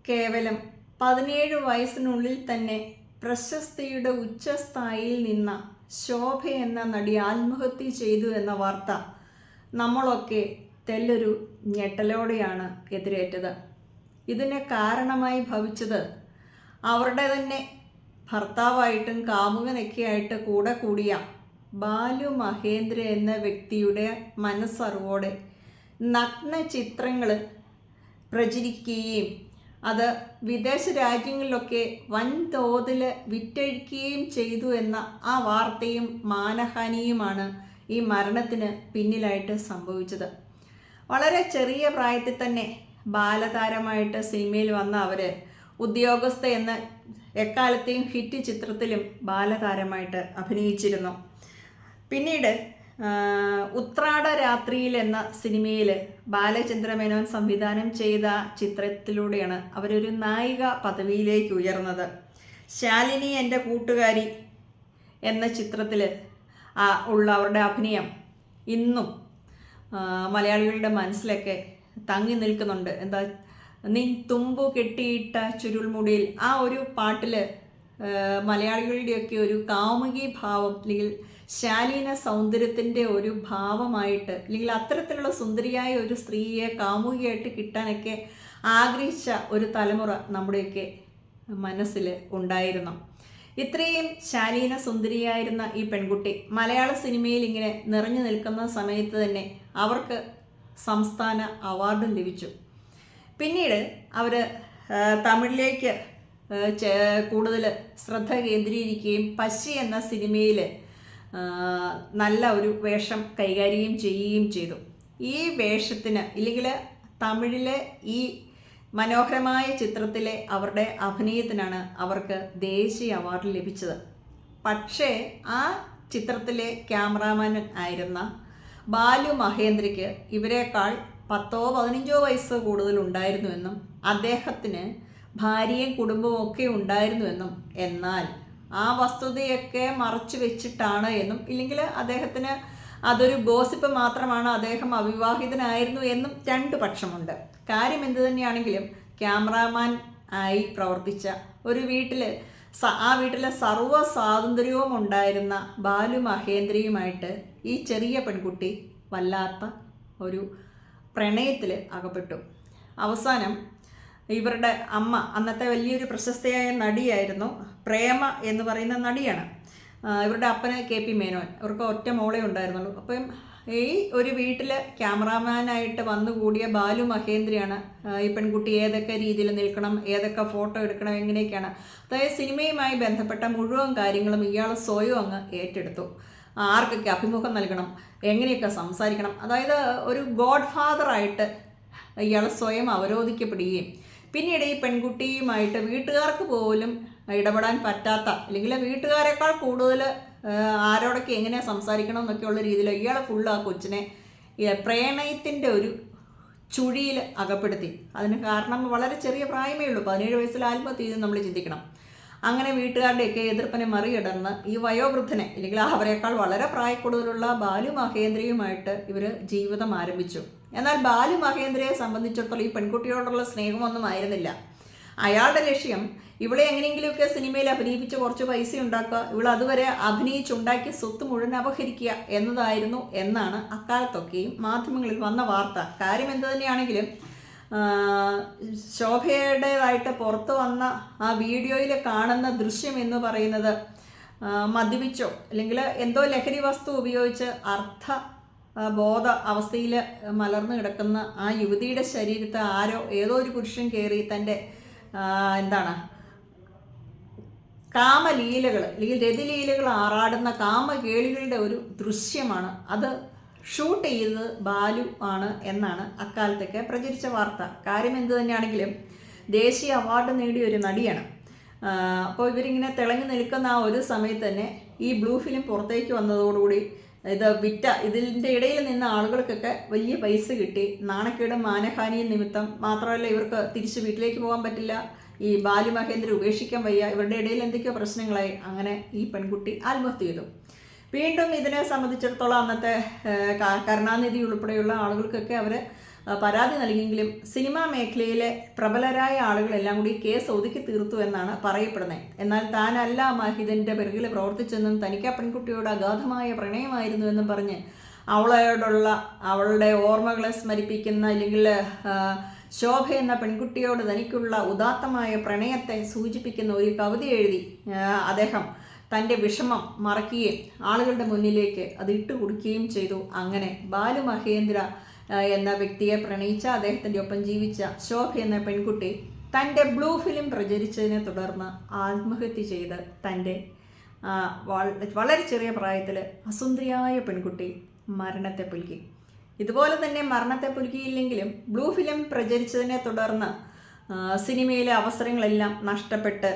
കേവലം 17 വയസ്സിനുള്ളിൽ തന്നെ പ്രശസ്തിയുടെ ഉച്ചസ്ഥായിയിൽ നിന്ന ശോഭ എന്ന നടി ആത്മഹത്യ ചെയ്തു എന്ന വാർത്ത നമ്മളൊക്കെ തെല്ലൊരു ഞെട്ടലോടെയാണ് എതിരേറ്റത്. ഇതിന് കാരണമായി ഭവിച്ചത് അവരുടെ തന്നെ ഭർത്താവായിട്ടും കാമുകനൊക്കെയായിട്ട് കൂടെ കൂടിയ ബാലു മഹേന്ദ്ര എന്ന വ്യക്തിയുടെ മനസ്സറിവോടെ നഗ്ന ചിത്രങ്ങൾ പ്രചരിക്കുകയും അത് വിദേശ രാജ്യങ്ങളിലൊക്കെ വൻതോതിൽ വിറ്റഴിക്കുകയും ചെയ്തു എന്ന ആ വാർത്തയും മാനഹാനിയുമാണ് ഈ മരണത്തിന് പിന്നിലായിട്ട് സംഭവിച്ചത്. വളരെ ചെറിയ പ്രായത്തിൽ തന്നെ ബാലതാരമായിട്ട് സിനിമയിൽ വന്ന അവർ ഉദ്യോഗസ്ഥ എന്ന എക്കാലത്തെയും ഹിറ്റ് ചിത്രത്തിലും ബാലതാരമായിട്ട് അഭിനയിച്ചിരുന്നു. പിന്നീട് ഉത്രാട രാത്രിയിൽ എന്ന സിനിമയിൽ ബാലചന്ദ്രമേനോൻ സംവിധാനം ചെയ്ത ചിത്രത്തിലൂടെയാണ് അവരൊരു നായിക പദവിയിലേക്ക് ഉയർന്നത്. ശാലിനി എൻ്റെ കൂട്ടുകാരി എന്ന ചിത്രത്തിൽ ഉള്ള അവരുടെ അഭിനയം ഇന്നും മലയാളികളുടെ മനസ്സിലൊക്കെ തങ്ങി നിൽക്കുന്നുണ്ട്. എന്താ നീ തുമ്പു കെട്ടിയിട്ട ചുരുൾമുടിയിൽ, ആ ഒരു പാട്ടിൽ മലയാളികളുടെയൊക്കെ ഒരു കാമുകി ഭാവം അല്ലെങ്കിൽ ശാലീന സൗന്ദര്യത്തിൻ്റെ ഒരു ഭാവമായിട്ട് അല്ലെങ്കിൽ അത്തരത്തിലുള്ള സുന്ദരിയായ ഒരു സ്ത്രീയെ കാമുകിയായിട്ട് കിട്ടാനൊക്കെ ആഗ്രഹിച്ച ഒരു തലമുറ നമ്മുടെയൊക്കെ മനസ്സിൽ ഉണ്ടായിരുന്നു. ഇത്രയും ശാലീന സുന്ദരിയായിരുന്ന ഈ പെൺകുട്ടി മലയാള സിനിമയിൽ ഇങ്ങനെ നിറഞ്ഞു നിൽക്കുന്ന സമയത്ത് തന്നെ അവർക്ക് സംസ്ഥാന അവാർഡും ലഭിച്ചു. പിന്നീട് അവർ തമിഴിലേക്ക് കൂടുതൽ ശ്രദ്ധ കേന്ദ്രീകരിക്കുകയും പശി എന്ന സിനിമയിൽ നല്ല ഒരു വേഷം കൈകാര്യം ചെയ്യുകയും ചെയ്തു. ഈ വേഷത്തിന് ഇല്ലെങ്കിൽ തമിഴിലെ ഈ മനോഹരമായ ചിത്രത്തിലെ അവരുടെ അഭിനയത്തിനാണ് അവർക്ക് ദേശീയ അവാർഡ് ലഭിച്ചത്. പക്ഷേ ആ ചിത്രത്തിലെ ക്യാമറാമാൻ ആയിരുന്ന ബാലു മഹേന്ദ്രയ്ക്ക് ഇവരെക്കാൾ 10-15 വയസ്സ് കൂടുതലുണ്ടായിരുന്നുവെന്നും അദ്ദേഹത്തിന് ഭാര്യയും കുടുംബവും ഒക്കെ ഉണ്ടായിരുന്നുവെന്നും എന്നാൽ ആ വസ്തുതയൊക്കെ മറച്ചു വെച്ചിട്ടാണ് എന്നും ഇല്ലെങ്കിൽ അദ്ദേഹത്തിന് അതൊരു ഗോസിപ്പ് മാത്രമാണ്, അദ്ദേഹം അവിവാഹിതനായിരുന്നു എന്നും രണ്ട് പക്ഷമുണ്ട്. കാര്യം എന്തു തന്നെയാണെങ്കിലും ക്യാമറാമാൻ ആയി പ്രവർത്തിച്ച ഒരു വീട്ടിൽ ആ വീട്ടിലെ സർവ്വ സ്വാതന്ത്ര്യവും ഉണ്ടായിരുന്ന ബാലു മഹേന്ദ്രയുമായിട്ട് ഈ ചെറിയ പെൺകുട്ടി വല്ലാത്ത ഒരു പ്രണയത്തിൽ അകപ്പെട്ടു. അവസാനം ഇവരുടെ അമ്മ, അന്നത്തെ വലിയൊരു പ്രശസ്തയായ നടിയായിരുന്നു, പ്രേമ എന്ന് പറയുന്ന നടിയാണ്. ഇവരുടെ അപ്പന് KP മേനോൻ, അവർക്ക് ഒറ്റ മോളെ ഉണ്ടായിരുന്നുള്ളൂ. അപ്പം ഈ ഒരു വീട്ടിൽ ക്യാമറാമാനായിട്ട് വന്നുകൂടിയ ബാലു മഹേന്ദ്രയാണ് ഈ പെൺകുട്ടി ഏതൊക്കെ രീതിയിൽ നിൽക്കണം, ഏതൊക്കെ ഫോട്ടോ എടുക്കണം, എങ്ങനെയൊക്കെയാണ്, അതായത് സിനിമയുമായി ബന്ധപ്പെട്ട മുഴുവൻ കാര്യങ്ങളും ഇയാൾ സ്വയം അങ്ങ് ഏറ്റെടുത്തു. ആർക്കൊക്കെ അഭിമുഖം നൽകണം, എങ്ങനെയൊക്കെ സംസാരിക്കണം, അതായത് ഒരു ഗോഡ് ഫാദറായിട്ട് ഇയാൾ സ്വയം അവരോധിക്കപ്പെടുകയും പിന്നീട് ഈ പെൺകുട്ടിയുമായിട്ട് വീട്ടുകാർക്ക് പോലും ഇടപെടാൻ പറ്റാത്ത അല്ലെങ്കിൽ വീട്ടുകാരെക്കാൾ കൂടുതൽ ആരോടൊക്കെ എങ്ങനെ സംസാരിക്കണം എന്നൊക്കെയുള്ള രീതിയിൽ ഇയാൾ ഫുള്ള് ആ കൊച്ചിനെ പ്രണയത്തിൻ്റെ ഒരു ചുഴിയിൽ അകപ്പെടുത്തി. അതിന് കാരണം വളരെ ചെറിയ പ്രായമേ ഉള്ളൂ, 17 വയസ്സിൽ ആത്മഹത്യ ചെയ്ത് നമ്മൾ ചിന്തിക്കണം. അങ്ങനെ വീട്ടുകാരുടെയൊക്കെ എതിർപ്പിനെ മറികടന്ന് ഈ വയോവൃദ്ധനെ അല്ലെങ്കിൽ അവരെക്കാൾ വളരെ പ്രായക്കൂടുതലുള്ള ബാലു മഹേന്ദ്രയുമായിട്ട് ഇവർ ജീവിതം ആരംഭിച്ചു. എന്നാൽ ബാലു മഹേന്ദ്രയെ സംബന്ധിച്ചിടത്തോളം ഈ പെൺകുട്ടിയോടുള്ള സ്നേഹമൊന്നും ആയിരുന്നില്ല. അയാളുടെ ലക്ഷ്യം ഇവളെ എങ്ങനെയെങ്കിലുമൊക്കെ സിനിമയിൽ അഭിനയിപ്പിച്ച് കുറച്ച് പൈസ ഉണ്ടാക്കുക, ഇവൾ അതുവരെ അഭിനയിച്ചുണ്ടാക്കിയ സ്വത്ത് മുഴുവൻ അപഹരിക്കുക എന്നതായിരുന്നു എന്നാണ് അക്കാലത്തൊക്കെയും മാധ്യമങ്ങളിൽ വന്ന വാർത്ത. കാര്യം എന്തു തന്നെയാണെങ്കിലും ശോഭയുടേതായിട്ട് പുറത്തു വന്ന ആ വീഡിയോയിൽ കാണുന്ന ദൃശ്യം എന്ന് പറയുന്നത് മദ്യപിച്ചോ അല്ലെങ്കിൽ എന്തോ ലഹരി വസ്തു ഉപയോഗിച്ച് ബോധ അവസ്ഥയിൽ മലർന്നു കിടക്കുന്ന ആ യുവതിയുടെ ശരീരത്തെ ഏതോ ഒരു പുരുഷൻ കയറി തൻ്റെ കാമലീലകൾ അല്ലെങ്കിൽ രതിലീലകൾ ആറാടുന്ന കാമകേളികളുടെ ഒരു ദൃശ്യമാണ്. അത് ഷൂട്ട് ചെയ്തത് ബാലു ആണ് എന്നാണ് അക്കാലത്തൊക്കെ പ്രചരിച്ച വാർത്ത. കാര്യം എന്തു തന്നെയാണെങ്കിലും ദേശീയ അവാർഡ് നേടിയ ഒരു നടിയാണ്. അപ്പോൾ ഇവരിങ്ങനെ തിളങ്ങി നിൽക്കുന്ന ആ ഒരു സമയത്ത് തന്നെ ഈ ബ്ലൂ ഫിലിം പുറത്തേക്ക് വന്നതോടുകൂടി ഇതിൻ്റെ ഇടയിൽ നിന്ന ആളുകൾക്കൊക്കെ വലിയ പൈസ കിട്ടി. നാണക്കേടും മാനഹാനിയും നിമിത്തം മാത്രമല്ല ഇവർക്ക് തിരിച്ച് വീട്ടിലേക്ക് പോകാൻ പറ്റില്ല, ഈ ബാലു മഹേന്ദ്ര ഉപേക്ഷിക്കാൻ വയ്യ, ഇവരുടെ ഇടയിൽ എന്തൊക്കെയോ പ്രശ്നങ്ങളായി. അങ്ങനെ ഈ പെൺകുട്ടി ആത്മഹത്യ ചെയ്തു. വീണ്ടും ഇതിനെ സംബന്ധിച്ചിടത്തോളം അന്നത്തെ കരുണാനിധി ഉൾപ്പെടെയുള്ള ആളുകൾക്കൊക്കെ അവർ പരാതി നൽകിയെങ്കിലും സിനിമാ മേഖലയിലെ പ്രബലരായ ആളുകളെല്ലാം കൂടി കേസ് ഒതുക്കി തീർത്തു എന്നാണ് പറയപ്പെടുന്നത്. എന്നാൽ താനല്ല മഹിതൻ്റെ പിറകിൽ പ്രവർത്തിച്ചെന്നും തനിക്ക് ആ പെൺകുട്ടിയോട് അഗാധമായ പ്രണയമായിരുന്നു എന്നും പറഞ്ഞ് അവളോടുള്ള അവളുടെ ഓർമ്മകളെ സ്മരിപ്പിക്കുന്ന, അല്ലെങ്കിൽ ശോഭ എന്ന പെൺകുട്ടിയോട് തനിക്കുള്ള ഉദാത്തമായ പ്രണയത്തെ സൂചിപ്പിക്കുന്ന ഒരു കവിത എഴുതി അദ്ദേഹം തൻ്റെ വിഷമം മറക്കുകയും ആളുകളുടെ മുന്നിലേക്ക് അത് ഇട്ടുകൊടുക്കുകയും ചെയ്തു. അങ്ങനെ ബാലു മഹേന്ദ്ര എന്ന വ്യക്തിയെ പ്രണയിച്ച, അദ്ദേഹത്തിൻ്റെ ഒപ്പം ജീവിച്ച ശോഭ എന്ന പെൺകുട്ടി തൻ്റെ ബ്ലൂ ഫിലിം പ്രചരിച്ചതിനെ തുടർന്ന് ആത്മഹത്യ ചെയ്ത് തൻ്റെ വളരെ ചെറിയ പ്രായത്തിൽ അസുന്ദരിയായ പെൺകുട്ടി മരണത്തെ പുൽകി. ഇതുപോലെ തന്നെ മരണത്തെ പുൽകിയില്ലെങ്കിലും ബ്ലൂ ഫിലിം പ്രചരിച്ചതിനെ തുടർന്ന് സിനിമയിലെ അവസരങ്ങളെല്ലാം നഷ്ടപ്പെട്ട്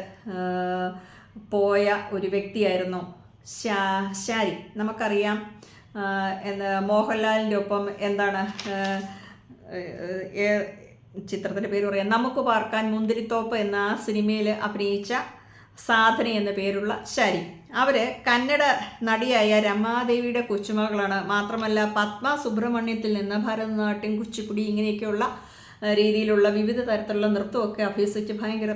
പോയ ഒരു വ്യക്തിയായിരുന്നു ശാരി. നമുക്കറിയാം, മോഹൻലാലിൻ്റെ ഒപ്പം എന്താണ് ചിത്രത്തിൻ്റെ പേര് പറയാം, നമുക്ക് പാർക്കാൻ മുന്തിരിത്തോപ്പ് എന്ന സിനിമയിൽ അഭിനയിച്ച സാധന എന്ന പേരുള്ള ശാരി. അവർ കന്നഡ നടിയായ രമാദേവിയുടെ കൊച്ചുമകളാണ്. മാത്രമല്ല പത്മ സുബ്രഹ്മണ്യത്തിൽ നിന്ന് ഭരതനാട്യം, കുച്ചിപ്പുടി ഇങ്ങനെയൊക്കെയുള്ള രീതിയിലുള്ള വിവിധ തരത്തിലുള്ള നൃത്തമൊക്കെ അഭ്യസിച്ച് ഭയങ്കര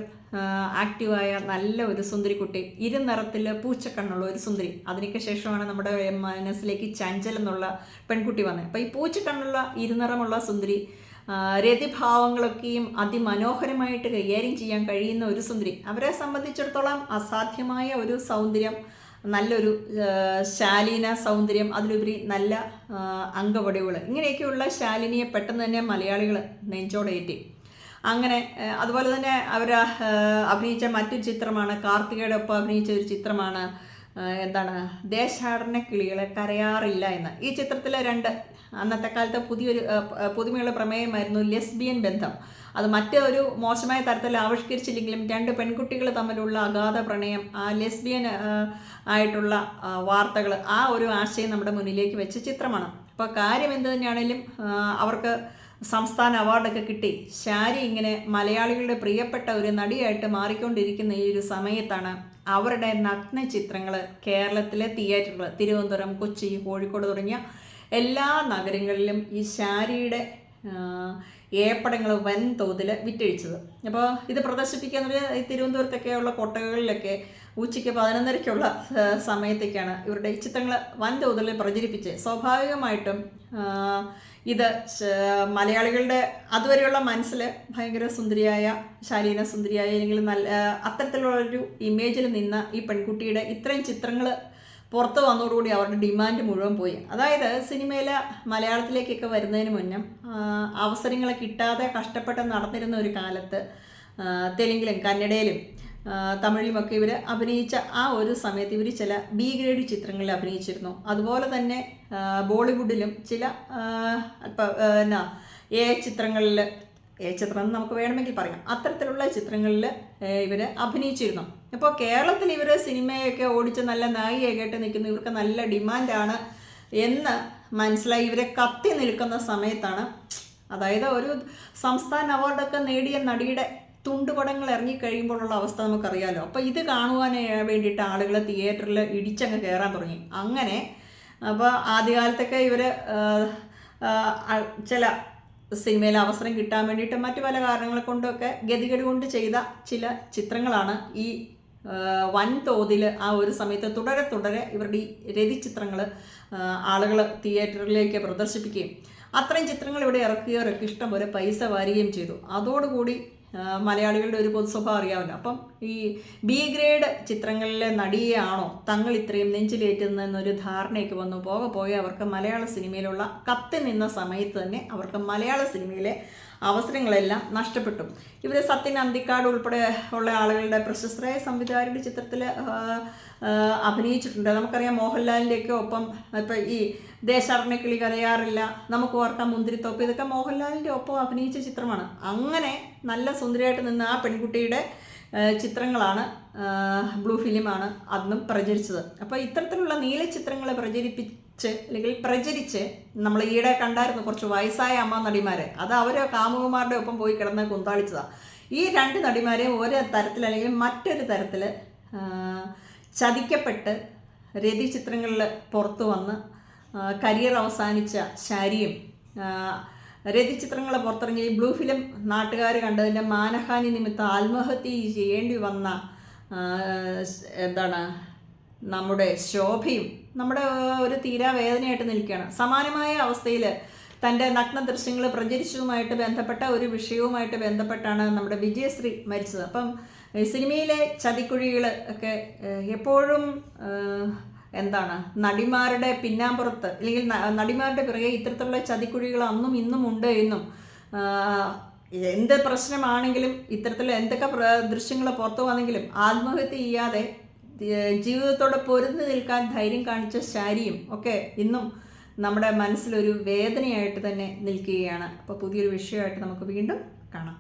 ആക്റ്റീവായ നല്ല ഒരു സുന്ദരിക്കുട്ടി, ഇരുനിറത്തിൽ പൂച്ചക്കണ്ണുള്ള ഒരു സുന്ദരി. അതിനൊക്കെ ശേഷമാണ് നമ്മുടെ മനസ്സിലേക്ക് ചഞ്ചൽ എന്നുള്ള പെൺകുട്ടി വന്നത്. അപ്പോൾ ഈ പൂച്ചക്കണ്ണുള്ള ഇരുനിറമുള്ള സുന്ദരി രതിഭാവങ്ങളൊക്കെയും അതിമനോഹരമായിട്ട് കൈകാര്യം ചെയ്യാൻ കഴിയുന്ന ഒരു സുന്ദരി. അവരെ സംബന്ധിച്ചിടത്തോളം അസാധ്യമായ ഒരു സൗന്ദര്യം, നല്ലൊരു ശാലീന സൗന്ദര്യം, അതിലുപരി നല്ല അംഗവടിവുകൾ, ഇങ്ങനെയൊക്കെയുള്ള ശാലിനിയെ പെട്ടെന്ന് തന്നെ മലയാളികൾ നെഞ്ചോടേറ്റി. അങ്ങനെ അതുപോലെ തന്നെ അവർ അഭിനയിച്ച മറ്റൊരു ചിത്രമാണ്, കാർത്തികയുടെ ഒപ്പം അഭിനയിച്ച ഒരു ചിത്രമാണ് എന്താണ് ദേശാടന കിളികളെ കരയാറില്ല എന്ന്. ഈ ചിത്രത്തിലെ അന്നത്തെ കാലത്തെ പുതുമയുള്ള പ്രമേയമായിരുന്നു ലെസ്ബിയൻ ബന്ധം. അത് മറ്റൊരു മോശമായ തരത്തിൽ ആവിഷ്കരിച്ചില്ലെങ്കിലും രണ്ട് പെൺകുട്ടികൾ തമ്മിലുള്ള അഗാധ പ്രണയം, ആ ലെസ്ബിയൻ ആയിട്ടുള്ള വാർത്തകൾ, ആ ഒരു ആശയം നമ്മുടെ മുന്നിലേക്ക് വെച്ച ചിത്രമാണ്. അപ്പോൾ കാര്യം എന്ത് തന്നെയാണെങ്കിലും അവർക്ക് സംസ്ഥാന അവാർഡൊക്കെ കിട്ടി. ശാരി ഇങ്ങനെ മലയാളികളുടെ പ്രിയപ്പെട്ട ഒരു നടിയായിട്ട് മാറിക്കൊണ്ടിരിക്കുന്ന ഈ ഒരു സമയത്താണ് അവരുടെ നഗ്ന ചിത്രങ്ങൾ കേരളത്തിലെ തിയേറ്ററുകൾ, തിരുവനന്തപുരം, കൊച്ചി, കോഴിക്കോട് തുടങ്ങിയ എല്ലാ നഗരങ്ങളിലും ഈ ശാരിയുടെ ഏപ്പടങ്ങൾ വൻതോതിൽ വിറ്റഴിച്ചത്. അപ്പോൾ ഇത് പ്രദർശിപ്പിക്കുന്നത് ഈ തിരുവനന്തപുരത്തൊക്കെയുള്ള കൊട്ടകളിലൊക്കെ ഉച്ചയ്ക്ക് 11:30-ക്കുള്ള സമയത്തേക്കാണ് ഇവരുടെ ഈ ചിത്രങ്ങൾ വൻതോതിൽ പ്രചരിപ്പിച്ച്. സ്വാഭാവികമായിട്ടും ഇത് മലയാളികളുടെ അതുവരെയുള്ള മനസ്സിൽ ഭയങ്കര സുന്ദരിയായ, ശാലീന സുന്ദരിയായ, അല്ലെങ്കിൽ നല്ല അത്തരത്തിലുള്ളൊരു ഇമേജിൽ നിന്ന ഈ പെൺകുട്ടിയുടെ ഇത്രയും ചിത്രങ്ങൾ പുറത്ത് വന്നതോടുകൂടി അവരുടെ ഡിമാൻഡ് മുഴുവൻ പോയി. അതായത് സിനിമയിൽ മലയാളത്തിലേക്കൊക്കെ വരുന്നതിന് മുന്നേ അവസരങ്ങൾ കിട്ടാതെ കഷ്ടപ്പെട്ട് നടന്നിരുന്ന ഒരു കാലത്ത് തെലുങ്കിലും കന്നഡയിലും തമിഴിലുമൊക്കെ ഇവർ അഭിനയിച്ച ആ ഒരു സമയത്ത് ഇവർ ചില ബി ഗ്രേഡ് ചിത്രങ്ങളിൽ അഭിനയിച്ചിരുന്നു. അതുപോലെ തന്നെ ബോളിവുഡിലും ചില ചിത്രങ്ങളിൽ, ചിത്രം എന്ന് നമുക്ക് വേണമെങ്കിൽ പറയാം, അത്തരത്തിലുള്ള ചിത്രങ്ങളിൽ ഇവർ അഭിനയിച്ചിരുന്നു. അപ്പോൾ കേരളത്തിൽ ഇവർ സിനിമയൊക്കെ ഓടിച്ച് നല്ല നായികയായിട്ട് നിൽക്കുന്നു, ഇവർക്ക് നല്ല ഡിമാൻഡാണ് എന്ന് മനസ്സിലായി ഇവരെ കത്തി നിൽക്കുന്ന സമയത്താണ്, അതായത് ഒരു സംസ്ഥാന അവാർഡൊക്കെ നേടിയ നടിയുടെ തുണ്ടുപടങ്ങൾ ഇറങ്ങിക്കഴിയുമ്പോഴുള്ള അവസ്ഥ നമുക്കറിയാമല്ലോ. അപ്പോൾ ഇത് കാണുവാൻ വേണ്ടിയിട്ട് ആളുകൾ തിയേറ്ററിൽ ഇടിച്ചങ്ങ് കയറാൻ തുടങ്ങി. അങ്ങനെ അപ്പോൾ ആദ്യകാലത്തൊക്കെ ഇവർ ചില സിനിമയിൽ അവസരം കിട്ടാൻ വേണ്ടിയിട്ട് മറ്റു പല കാരണങ്ങൾ കൊണ്ടൊക്കെ ഗതികേട് കൊണ്ട് ചെയ്ത ചില ചിത്രങ്ങളാണ് ഈ വൻതോതിൽ ആ ഒരു സമയത്ത് തുടരെ ഇവരുടെ ഈ രതിചിത്രങ്ങൾ ആളുകൾ തിയേറ്ററിലേക്ക് പ്രദർശിപ്പിക്കുകയും അത്രയും ചിത്രങ്ങൾ ഇവിടെ ഇറക്കുകയൊക്കെ ഇഷ്ടം പോലെ പൈസ വാരുകയും ചെയ്തു. അതോടുകൂടി മലയാളികളുടെ ഒരു പൊതു സ്വഭാവം അറിയാമല്ലോ. അപ്പം ഈ ബി ഗ്രേഡ് ചിത്രങ്ങളിലെ നടിയെയാണോ തങ്ങൾ ഇത്രയും നെഞ്ചിലേറ്റുന്നതെന്നൊരു ധാരണയ്ക്ക് വന്നു. പോകെ അവർക്ക് മലയാള സിനിമയിലുള്ള കത്തി നിന്ന സമയത്ത് തന്നെ അവർക്ക് മലയാള സിനിമയിലെ അവസരങ്ങളെല്ലാം നഷ്ടപ്പെട്ടു. ഇവർ സത്യൻ അന്തിക്കാട് ഉൾപ്പെടെ ഉള്ള ആളുകളുടെ പ്രശസ്തരായ സംവിധായകരുടെ ചിത്രത്തിൽ അഭിനയിച്ചിട്ടുണ്ട്. നമുക്കറിയാം മോഹൻലാലിൻ്റെയൊക്കെ ഒപ്പം ഇപ്പം ഈ ദേശാടന കിളി കരയാറില്ല, നമുക്ക് ഓർക്കാം മുന്തിരിത്തോപ്പ്, ഇതൊക്കെ മോഹൻലാലിൻ്റെ ഒപ്പം അഭിനയിച്ച ചിത്രമാണ്. അങ്ങനെ നല്ല സുന്ദരിയായിട്ട് നിന്ന ആ പെൺകുട്ടിയുടെ ചിത്രങ്ങളാണ് ബ്ലൂ ഫിലിമാണ് അന്നും പ്രചരിച്ചത്. അപ്പോൾ ഇത്തരത്തിലുള്ള നീല ചിത്രങ്ങൾ പ്രചരിച്ച് നമ്മൾ ഈയിടെ കണ്ടായിരുന്നു കുറച്ച് വയസ്സായ അമ്മ നടിമാരെ, അത് അവർ കാമുകന്മാരുടെ ഒപ്പം പോയി കിടന്ന് കുന്താളിച്ചതാണ്. ഈ രണ്ട് നടിമാരെയും ഒരു തരത്തിൽ അല്ലെങ്കിൽ മറ്റൊരു തരത്തിൽ ചതിക്കപ്പെട്ട് രതി ചിത്രങ്ങളിൽ പുറത്തു വന്ന് കരിയർ അവസാനിച്ച ശാരിയും രതിചിത്രങ്ങൾ പുറത്തിറങ്ങി ബ്ലൂ ഫിലിം നാട്ടുകാർ കണ്ടതിൻ്റെ മാനഹാനി നിമിത്തം ആത്മഹത്യ ചെയ്യേണ്ടി വന്ന എന്താണ് നമ്മുടെ ശോഭയും നമ്മുടെ ഒരു തീരാ വേദനയായിട്ട് നിൽക്കുകയാണ്. സമാനമായ അവസ്ഥയിൽ തൻ്റെ നഗ്ന ദൃശ്യങ്ങൾ പ്രചരിച്ചതുമായിട്ട് ബന്ധപ്പെട്ട ഒരു വിഷയവുമായിട്ട് ബന്ധപ്പെട്ടാണ് നമ്മുടെ വിജയശ്രീ മരിച്ചത്. അപ്പം സിനിമയിലെ ചതിക്കുഴികൾ ഒക്കെ എപ്പോഴും എന്താണ് നടിമാരുടെ പിന്നാമ്പുറത്ത് അല്ലെങ്കിൽ നടിമാരുടെ പിറകെ ഇത്തരത്തിലുള്ള ചതിക്കുഴികൾ അന്നും ഇന്നും ഉണ്ട് എന്നും എന്ത് പ്രശ്നമാണെങ്കിലും ഇത്തരത്തിലുള്ള എന്തൊക്കെ ദൃശ്യങ്ങൾ പുറത്തു വന്നെങ്കിലും ആത്മഹത്യ ചെയ്യാതെ ജീവിതത്തോടെ പൊരുതി നിൽക്കാൻ ധൈര്യം കാണിച്ച ശാരിയും ഒക്കെ ഇന്നും നമ്മുടെ മനസ്സിലൊരു വേദനയായിട്ട് തന്നെ നിൽക്കുകയാണ്. അപ്പോൾ പുതിയൊരു വിഷയമായിട്ട് നമുക്ക് വീണ്ടും കാണാം.